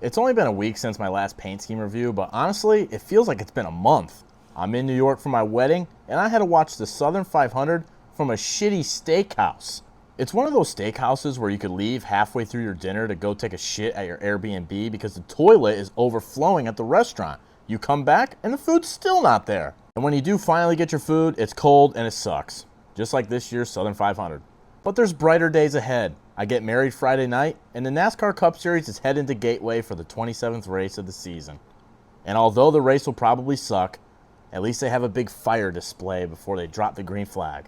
It's only been a week since my last paint scheme review, but honestly, it feels like it's been a month. I'm in New York for my wedding, and I had to watch the Southern 500 from a shitty steakhouse. It's one of those steakhouses where you could leave halfway through your dinner to go take a shit at your Airbnb because the toilet is overflowing at the restaurant. You come back, and the food's still not there. And when you do finally get your food, it's cold and it sucks. Just like this year's Southern 500. But there's brighter days ahead. I get married Friday night, and the NASCAR Cup Series is heading to Gateway for the 27th race of the season. And although the race will probably suck, at least they have a big fire display before they drop the green flag.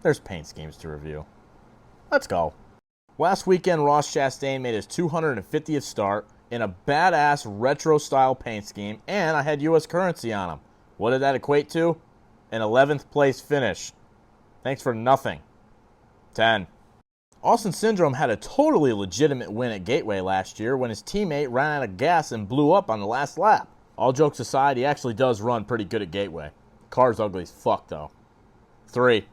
There's paint schemes to review. Let's go. Last weekend, Ross Chastain made his 250th start in a badass retro-style paint scheme, and I had U.S. currency on him. What did that equate to? An 11th place finish. Thanks for nothing. 10. Austin Syndrome had a totally legitimate win at Gateway last year when his teammate ran out of gas and blew up on the last lap. All jokes aside, he actually does run pretty good at Gateway. Car's ugly as fuck, though. 3.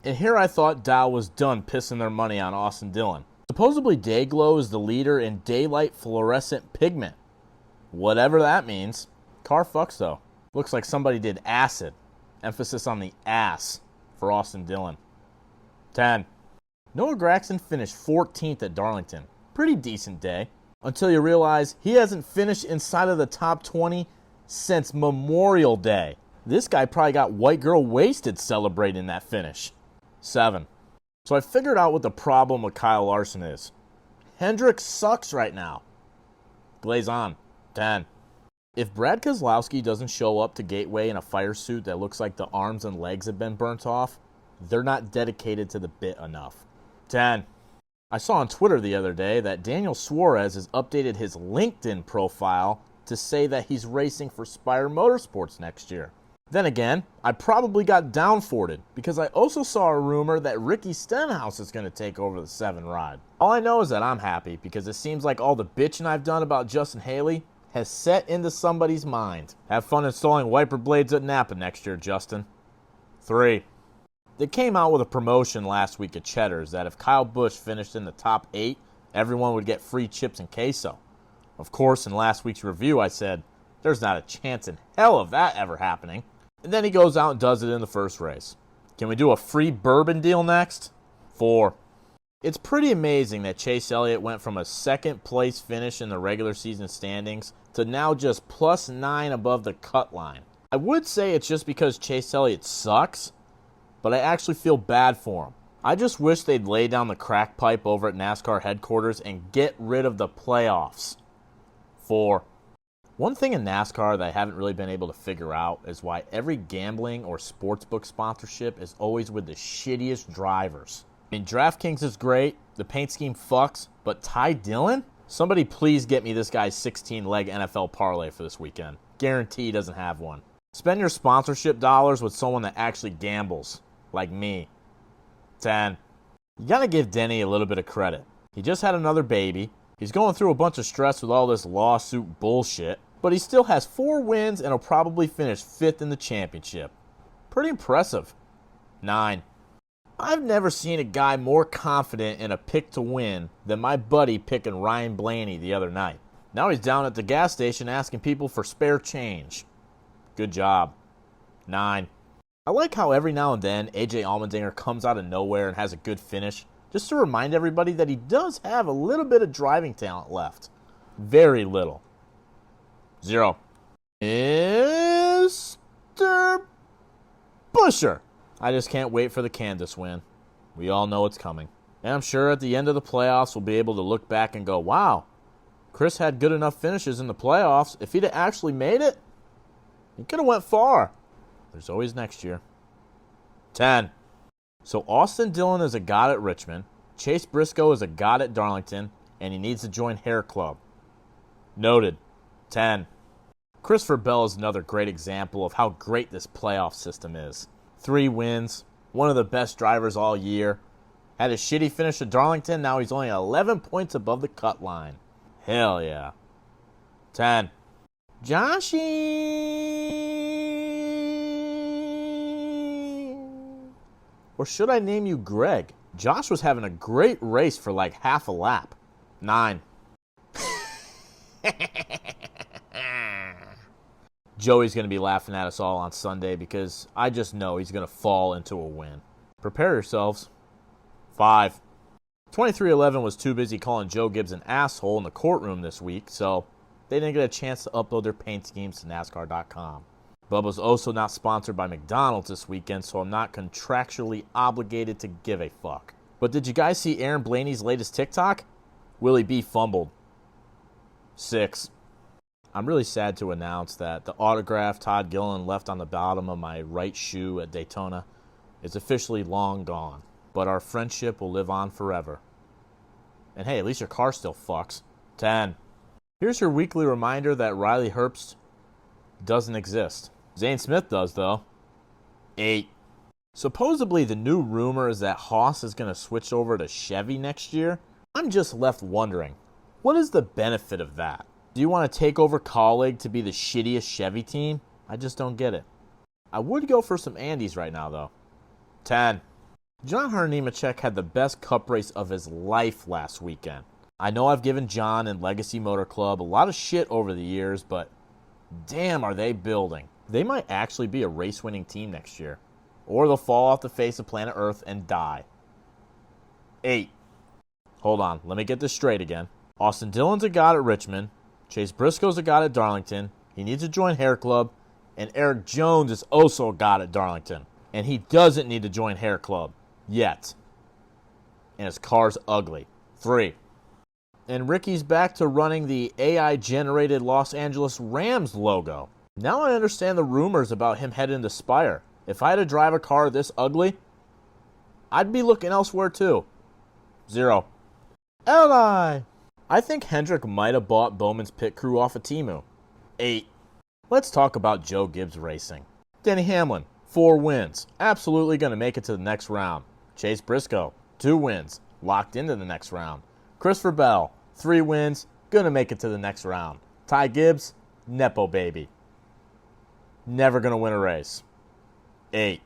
And here I thought Dow was done pissing their money on Austin Dillon. Supposedly Dayglow is the leader in daylight fluorescent pigment. Whatever that means. Car fucks, though. Looks like somebody did acid. Emphasis on the ass for Austin Dillon. 10. Noah Gragson finished 14th at Darlington. Pretty decent day. Until you realize he hasn't finished inside of the top 20 since Memorial Day. This guy probably got white girl wasted celebrating that finish. 7. So I figured out what the problem with Kyle Larson is. Hendrick sucks right now. Glaze on. 10. If Brad Keselowski doesn't show up to Gateway in a fire suit that looks like the arms and legs have been burnt off, they're not dedicated to the bit enough. 10. I saw on Twitter the other day that Daniel Suarez has updated his LinkedIn profile to say that he's racing for Spire Motorsports next year. Then again, I probably got downforted because I also saw a rumor that Ricky Stenhouse is going to take over the 7 ride. All I know is that I'm happy because it seems like all the bitching I've done about Justin Haley has set into somebody's mind. Have fun installing wiper blades at Napa next year, Justin. 3. They came out with a promotion last week at Cheddar's that if Kyle Busch finished in the top 8, everyone would get free chips and queso. Of course, in last week's review, I said, there's not a chance in hell of that ever happening. And then he goes out and does it in the first race. Can we do a free bourbon deal next? 4. It's pretty amazing that Chase Elliott went from a second place finish in the regular season standings to now just +9 above the cut line. I would say it's just because Chase Elliott sucks, but I actually feel bad for him. I just wish they'd lay down the crack pipe over at NASCAR headquarters and get rid of the playoffs. 4. One thing in NASCAR that I haven't really been able to figure out is why every gambling or sportsbook sponsorship is always with the shittiest drivers. I mean, DraftKings is great, the paint scheme fucks, but Ty Dillon? Somebody please get me this guy's 16-leg NFL parlay for this weekend. Guarantee he doesn't have one. Spend your sponsorship dollars with someone that actually gambles. Like me. 10. You gotta give Denny a little bit of credit. He just had another baby. He's going through a bunch of stress with all this lawsuit bullshit, but he still has 4 wins and will probably finish 5th in the championship. Pretty impressive. 9. I've never seen a guy more confident in a pick to win than my buddy picking Ryan Blaney the other night. Now he's down at the gas station asking people for spare change. Good job. 9. I like how every now and then AJ Allmendinger comes out of nowhere and has a good finish, just to remind everybody that he does have a little bit of driving talent left. Very little. 0. Mr. Buescher. I just can't wait for the Candice win. We all know it's coming. And I'm sure at the end of the playoffs we'll be able to look back and go, wow, Chris had good enough finishes in the playoffs. If he'd have actually made it, he could have went far. There's always next year. 10. So Austin Dillon is a god at Richmond, Chase Briscoe is a god at Darlington, and he needs to join Hair Club. Noted. 10. Christopher Bell is another great example of how great this playoff system is. 3 wins, one of the best drivers all year. Had a shitty finish at Darlington, now he's only 11 points above the cut line. Hell yeah. 10. Joshy! Or should I name you Greg? Josh was having a great race for like half a lap. 9. Joey's going to be laughing at us all on Sunday because I just know he's going to fall into a win. Prepare yourselves. 5. 23XI was too busy calling Joe Gibbs an asshole in the courtroom this week, so they didn't get a chance to upload their paint schemes to NASCAR.com. Bubba's also not sponsored by McDonald's this weekend, so I'm not contractually obligated to give a fuck. But did you guys see Aaron Blaney's latest TikTok? Willie B fumbled. 6. I'm really sad to announce that the autograph Todd Gilliland left on the bottom of my right shoe at Daytona is officially long gone. But our friendship will live on forever. And hey, at least your car still fucks. 10. Here's your weekly reminder that Riley Herbst doesn't exist. Zane Smith does, though. 8. Supposedly the new rumor is that Haas is going to switch over to Chevy next year. I'm just left wondering, what is the benefit of that? Do you want to take over Colleague to be the shittiest Chevy team? I just don't get it. I would go for some Andys right now, though. 10. John Hunter Nemechek had the best cup race of his life last weekend. I know I've given John and Legacy Motor Club a lot of shit over the years, but damn are they building. They might actually be a race-winning team next year. Or they'll fall off the face of planet Earth and die. 8. Hold on, let me get this straight again. Austin Dillon's a god at Richmond. Chase Briscoe's a god at Darlington. He needs to join Hair Club. And Eric Jones is also a god at Darlington. And he doesn't need to join Hair Club. Yet. And his car's ugly. 3. And Ricky's back to running the AI-generated Los Angeles Rams logo. Now I understand the rumors about him heading to Spire. If I had to drive a car this ugly, I'd be looking elsewhere too. 0. Eli! I think Hendrick might have bought Bowman's pit crew off of Temu. 8. Let's talk about Joe Gibbs Racing. Denny Hamlin, 4 wins. Absolutely going to make it to the next round. Chase Briscoe, 2 wins. Locked into the next round. Christopher Bell, 3 wins. Going to make it to the next round. Ty Gibbs, Nepo baby. Never going to win a race. 8.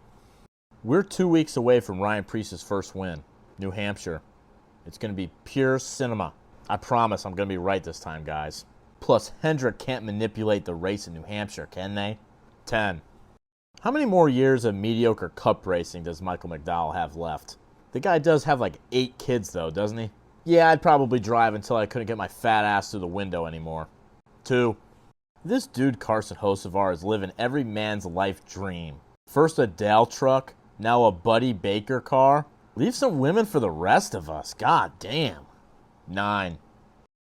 We're 2 weeks away from Ryan Preece's first win. New Hampshire. It's going to be pure cinema. I promise I'm going to be right this time, guys. Plus, Hendrick can't manipulate the race in New Hampshire, can they? 10. How many more years of mediocre cup racing does Michael McDowell have left? The guy does have like 8 kids, though, doesn't he? Yeah, I'd probably drive until I couldn't get my fat ass through the window anymore. 2. This dude Carson Hocevar is living every man's life dream. First a Dale truck, now a Buddy Baker car. Leave some women for the rest of us. God damn. 9.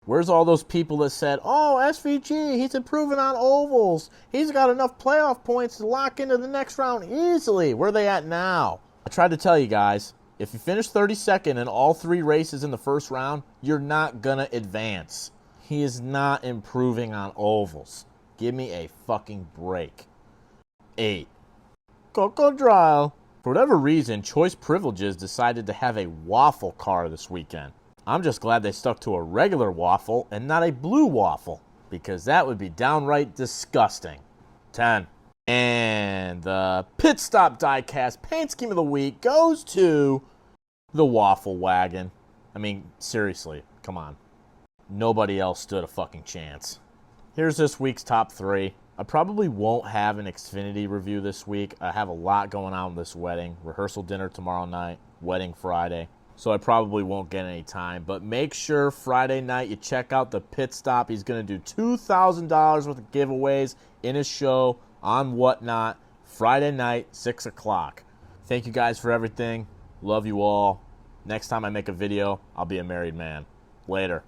Where's all those people that said, oh, SVG, he's improving on ovals. He's got enough playoff points to lock into the next round easily. Where are they at now? I tried to tell you guys, if you finish 32nd in all 3 races in the first round, you're not going to advance. He is not improving on ovals. Give me a fucking break. 8. Cocodrile. For whatever reason, Choice Privileges decided to have a waffle car this weekend. I'm just glad they stuck to a regular waffle and not a blue waffle, because that would be downright disgusting. 10. And the Pit Stop Diecast Paint Scheme of the Week goes to the Waffle Wagon. I mean, seriously, come on. Nobody else stood a fucking chance. Here's this week's top 3. I probably won't have an Xfinity review this week. I have a lot going on with this wedding. Rehearsal dinner tomorrow night, wedding Friday. So I probably won't get any time. But make sure Friday night you check out the Pit Stop. He's going to do $2,000 worth of giveaways in his show on Whatnot. Friday night, 6 o'clock. Thank you guys for everything. Love you all. Next time I make a video, I'll be a married man. Later.